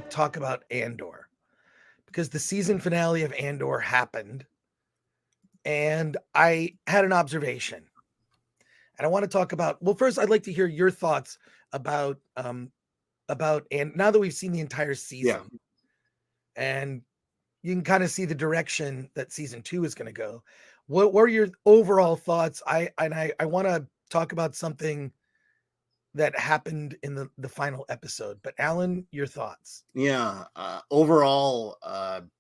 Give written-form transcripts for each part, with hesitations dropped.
to talk about Andor because the season finale of Andor happened, and I had an observation. And I want to talk about. Well, first, I'd like to hear your thoughts about and now that we've seen the entire season, and you can kind of see the direction that season 2 is going to go. What were your overall thoughts? I want to talk about something that happened in the final episode. But Alan, your thoughts? Yeah. Overall, I'm.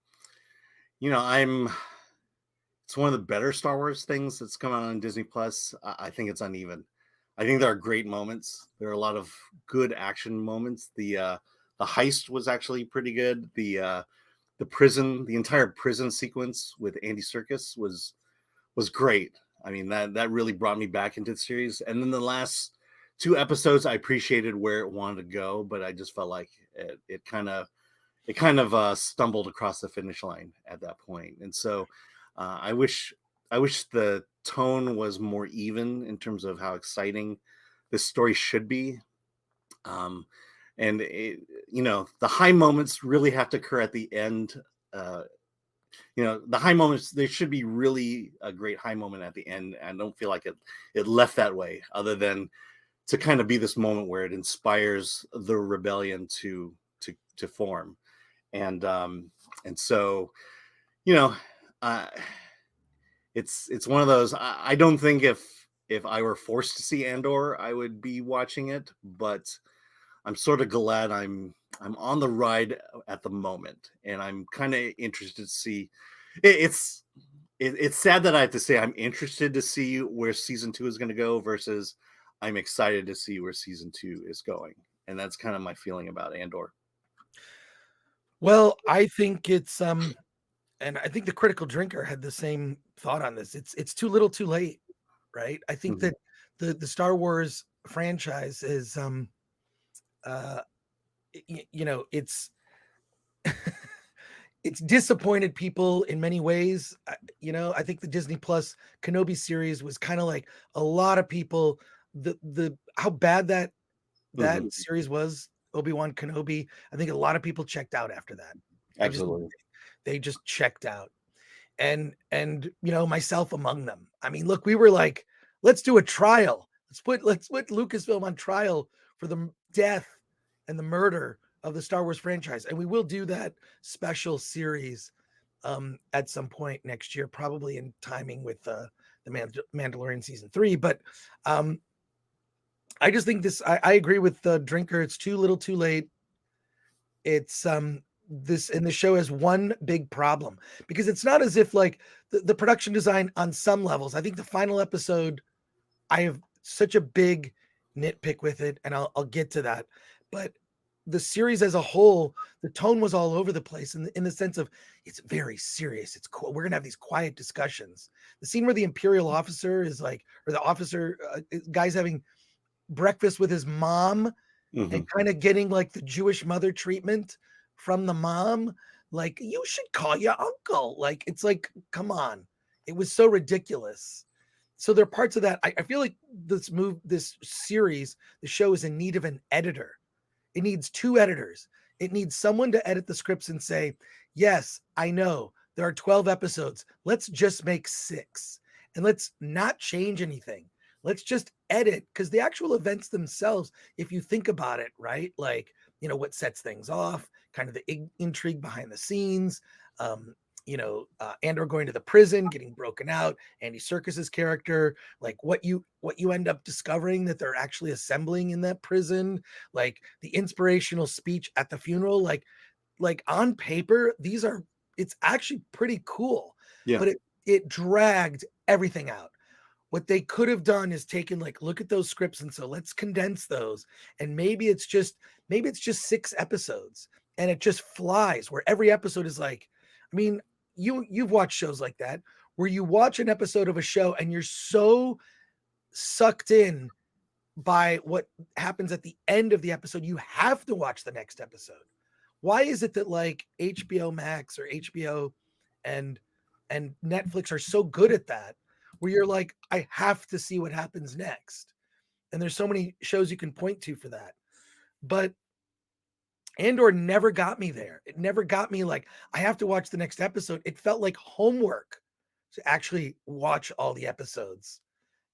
It's one of the better Star Wars things that's come out on Disney Plus. I think it's uneven. I think there are great moments. There are a lot of good action moments. The heist was actually pretty good. The entire prison sequence with Andy Serkis was great. I mean, that really brought me back into the series. And then the last 2 episodes, I appreciated where it wanted to go, but I just felt like it kind of stumbled across the finish line at that point. And so I wish the tone was more even in terms of how exciting this story should be. And the high moments really have to occur at the end. The high moments, there should be really a great high moment at the end. I don't feel like it left that way, other than to kind of be this moment where it inspires the rebellion to form. And so, it's one of those. I don't think if I were forced to see Andor, I would be watching it, but I'm sort of glad I'm on the ride at the moment, and I'm kind of interested to see. It's sad that I have to say I'm interested to see where season 2 is going to go versus I'm excited to see where season 2 is going, and that's kind of my feeling about Andor. Well, I think it's and I think the Critical Drinker had the same thought on this. It's too little, too late, right? I think that the Star Wars franchise is it's it's disappointed people in many ways. I think the Disney Plus Kenobi series was kind of like a lot of people the how bad that series was, Obi-Wan Kenobi. I think a lot of people checked out after that. Absolutely. They just checked out. And myself among them. I mean, look, we were like, let's do a trial. Let's put Lucasfilm on trial for the death and the murder of the Star Wars franchise. And we will do that special series at some point next year, probably in timing with the Mandalorian season 3. But I just think I agree with the Drinker. It's too little, too late. It's this, and the show has one big problem, because it's not as if like the production design on some levels. I think the final episode, I have such a big nitpick with it, and I'll get to that. But the series as a whole, the tone was all over the place in the sense of it's very serious. It's cool. We're gonna have these quiet discussions. The scene where the Imperial officer is like, or the officer guy's having breakfast with his mom and kind of getting like the Jewish mother treatment from the mom. Like, you should call your uncle. Like, it's like, come on. It was so ridiculous. So there are parts of that. I feel like this series, the show is in need of an editor. It needs 2 editors. It needs someone to edit the scripts and say, yes, I know there are 12 episodes. Let's just make 6 and let's not change anything. Let's just edit, because the actual events themselves, if you think about it, right? Like, what sets things off, kind of the intrigue behind the scenes, Andor going to the prison, getting broken out, Andy Serkis's character, like what you end up discovering that they're actually assembling in that prison, like the inspirational speech at the funeral, like on paper, it's actually pretty cool. Yeah. But it dragged everything out. What they could have done is taken, like, look at those scripts, and so let's condense those, and maybe it's just 6 episodes, and it just flies, where every episode is like, I mean, you've watched shows like that, where you watch an episode of a show and you're so sucked in by what happens at the end of the episode, you have to watch the next episode. Why is it that like HBO Max or HBO and Netflix are so good at that, where you're like, I have to see what happens next? And there's so many shows you can point to for that. But Andor never got me there. It never got me like, I have to watch the next episode. It felt like homework to actually watch all the episodes.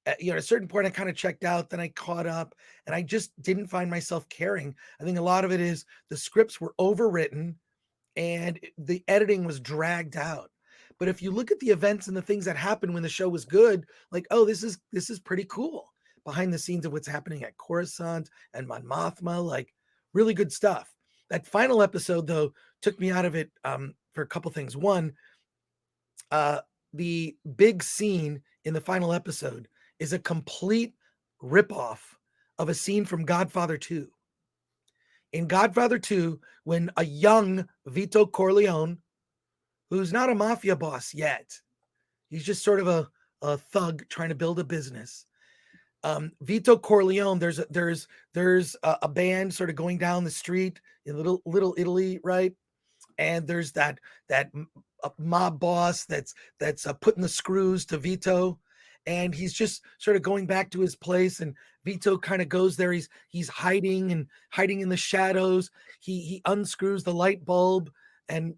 At a certain point, I kind of checked out, then I caught up, and I just didn't find myself caring. I think a lot of it is the scripts were overwritten and the editing was dragged out. But if you look at the events and the things that happened when the show was good, like, oh, this is pretty cool. Behind the scenes of what's happening at Coruscant and Mon Mothma, like really good stuff. That final episode, though, took me out of it for a couple things. One, the big scene in the final episode is a complete ripoff of a scene from Godfather 2. In Godfather 2, when a young Vito Corleone, who's not a mafia boss yet, he's just sort of a thug trying to build a business. Vito Corleone, there's a band sort of going down the street in little Italy, right? And there's that mob boss that's putting the screws to Vito, and he's just sort of going back to his place, and Vito kind of goes there. He's hiding in the shadows. He unscrews the light bulb, and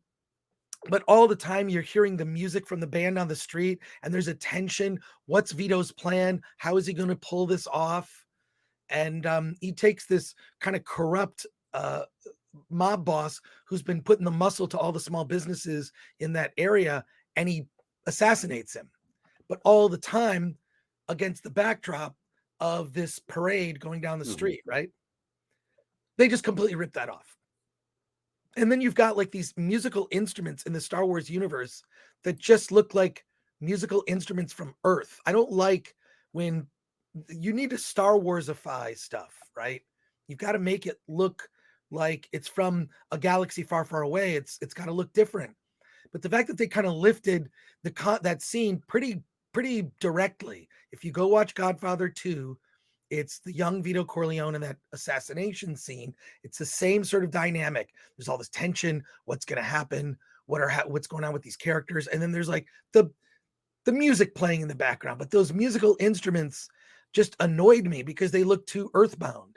but all the time you're hearing the music from the band on the street, and there's a tension. What's Vito's plan? How is he going to pull this off? And he takes this kind of corrupt mob boss who's been putting the muscle to all the small businesses in that area, and he assassinates him. But all the time against the backdrop of this parade going down the street, right? They just completely ripped that off. And then you've got like these musical instruments in the Star Wars universe that just look like musical instruments from Earth. I don't like when you need to Star Warsify stuff, right? You've got to make it look like it's from a galaxy far, far away. It's got to look different. But the fact that they kind of lifted that scene pretty directly. If you go watch Godfather 2, it's the young Vito Corleone in that assassination scene. It's the same sort of dynamic. There's all this tension. What's going to happen? What's going on with these characters? And then there's like the music playing in the background. But those musical instruments just annoyed me because they look too earthbound.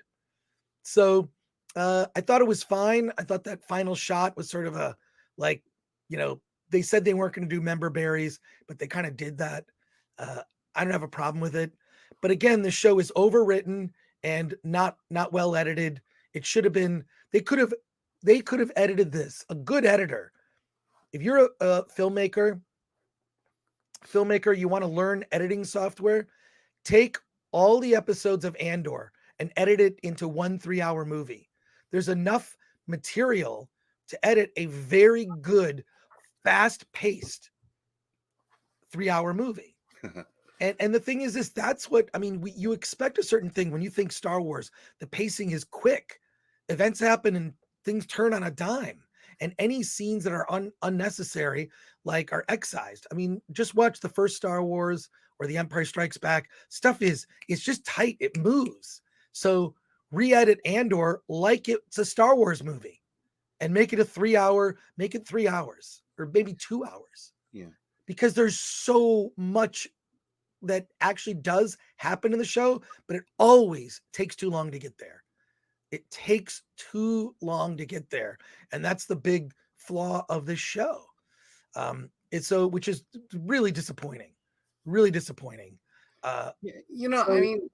So I thought it was fine. I thought that final shot was sort of a like, they said they weren't going to do member berries, but they kind of did that. I don't have a problem with it. But again, the show is overwritten and not well edited. It should have been, they could have edited this. A good editor. If you're a filmmaker, you want to learn editing software, take all the episodes of Andor and edit it into 1 3-hour movie. There's enough material to edit a very good, fast-paced 3-hour movie. And the thing is this, that's what, I mean, you expect a certain thing when you think Star Wars. The pacing is quick. Events happen and things turn on a dime. And any scenes that are unnecessary, like, are excised. I mean, just watch the first Star Wars or The Empire Strikes Back. It's just tight. It moves. So re-edit Andor like it's a Star Wars movie and make it 3 hours or maybe 2 hours. Yeah. Because there's so much that actually does happen in the show, but it always takes too long to get there. It takes too long to get there. And that's the big flaw of this show. Which is really disappointing. Really disappointing. I mean,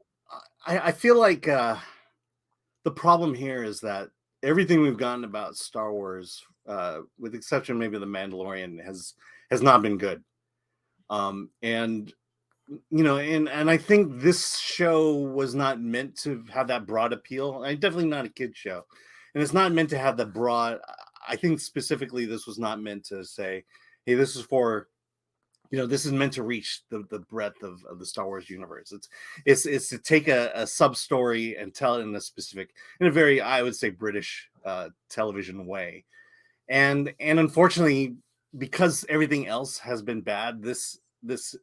I feel like the problem here is that everything we've gotten about Star Wars, with the exception maybe of The Mandalorian, has not been good. And I think this show was not meant to have that broad appeal. Definitely not a kid show, and it's not meant to have the broad. I think specifically this was not meant to say, "Hey, this is for," this is meant to reach the breadth of the Star Wars universe. It's to take a sub story and tell it in a very, I would say, British television way, and unfortunately, because everything else has been bad, this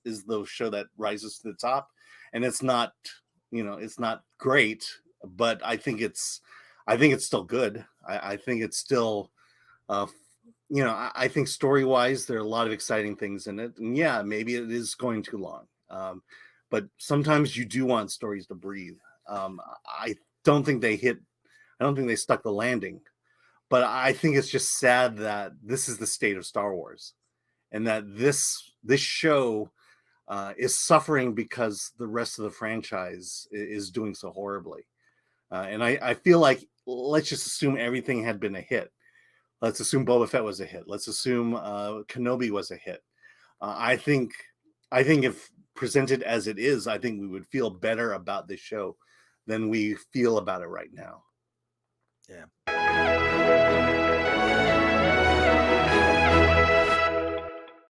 is the show that rises to the top, and it's not great, but I think it's still good. I think it's still, I think story wise, there are a lot of exciting things in it, and yeah, maybe it is going too long. But sometimes you do want stories to breathe. I don't think they stuck the landing, But I think it's just sad that this is the state of Star Wars, and that this show is suffering because the rest of the franchise is doing so horribly. And I feel like, let's just assume everything had been a hit. Let's assume Boba Fett was a hit. Let's assume Kenobi was a hit. I think if presented as it is, I think we would feel better about this show than we feel about it right now. Yeah.